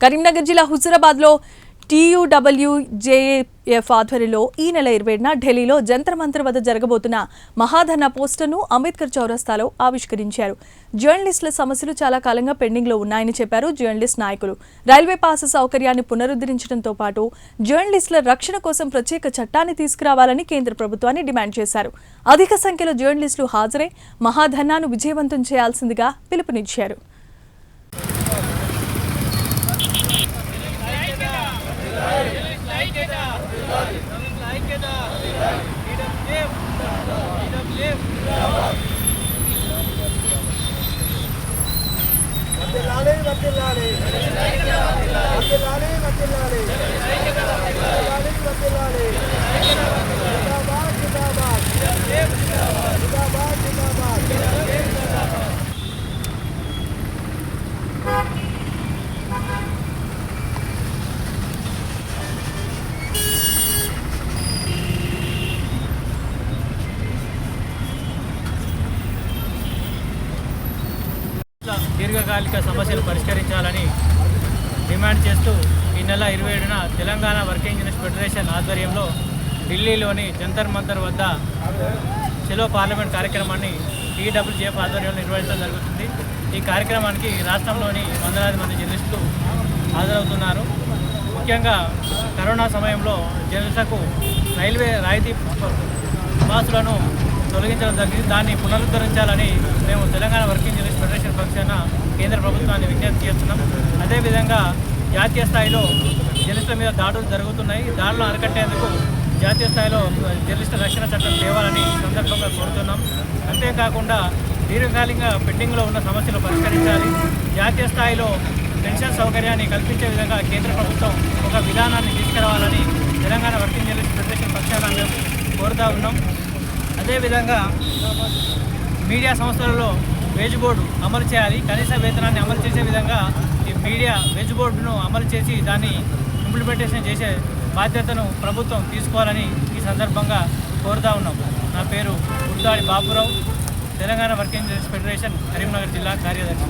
కరీంనగర్ జిల్లా హుజూరాబాద్లో TUWJF ఆధ్వర్యంలో ఈ నెల 27న ఢిల్లీలో జంతర్ మంతర్ వద్ద జరగబోతున్న మహాధర్నా పోస్టర్ను అంబేద్కర్ చౌరస్తాలో ఆవిష్కరించారు. జర్నలిస్టుల సమస్యలు చాలా కాలంగా పెండింగ్లో ఉన్నాయని చెప్పారు జర్నలిస్ట్ నాయకులు. రైల్వే పాస్ సౌకర్యాన్ని పునరుద్ధరించడంతో పాటు జర్నలిస్టుల రక్షణ కోసం ప్రత్యేక చట్టాన్ని తీసుకురావాలని కేంద్ర ప్రభుత్వాన్ని డిమాండ్ చేశారు. అధిక సంఖ్యలో జర్నలిస్టులు హాజరై మహాధర్నాను విజయవంతం చేయాల్సిందిగా పిలుపునిచ్చారు. దీర్ఘకాలిక సమస్యలు పరిష్కరించాలని డిమాండ్ చేస్తూ ఈ నెల 27న తెలంగాణ వర్కింగ్ జర్నలిస్ట్ ఫెడరేషన్ ఆధ్వర్యంలో ఢిల్లీలోని జంతర్ మంతర్ వద్ద చలో పార్లమెంట్ కార్యక్రమాన్ని TUWJF ఆధ్వర్యంలో నిర్వహించడం జరుగుతుంది. ఈ కార్యక్రమానికి రాష్ట్రంలోని వందలాది మంది జర్నలిస్టులు హాజరవుతున్నారు. ముఖ్యంగా కరోనా సమయంలో జర్నలిస్టులకు రైల్వే రాయితీ పాసులను తొలగించడం జరిగింది. దాన్ని పునరుద్ధరించాలని మేము తెలంగాణ వర్కింగ్ జర్నలిస్ట్ ఫెడరేషన్ పక్షాన కేంద్ర ప్రభుత్వాన్ని విజ్ఞప్తి చేస్తున్నాం. అదేవిధంగా జాతీయ స్థాయిలో జర్నలిస్టుల మీద దాడులు జరుగుతున్నాయి. దాడులను అరికట్టేందుకు జాతీయ స్థాయిలో జర్నలిస్టుల రక్షణ చట్టం తేవాలని సందర్భంగా కోరుతున్నాం. అంతేకాకుండా దీర్ఘకాలికంగా పెండింగ్లో ఉన్న సమస్యలు పరిష్కరించాలి. జాతీయ స్థాయిలో పెన్షన్ సౌకర్యాన్ని కల్పించే విధంగా కేంద్ర ప్రభుత్వం ఒక విధానాన్ని తీసుకురావాలని తెలంగాణ వర్కింగ్ జర్నలిస్ట్ ఫెడరేషన్ పక్షాన మేము కోరుతూ ఉన్నాం. అదేవిధంగా మీడియా సంస్థలలో వేజ్ బోర్డు అమలు చేయాలి. కనీస వేతనాన్ని అమలు చేసే విధంగా ఈ మీడియా వేజ్ బోర్డును అమలు చేసి దాన్ని ఇంప్లిమెంటేషన్ చేసే బాధ్యతను ప్రభుత్వం తీసుకోవాలని ఈ సందర్భంగా కోరుతూ ఉన్నాం. నా పేరు Gurtadi Bapurao, Telangana working journalist federation Karimnagar జిల్లా కార్యదర్శి.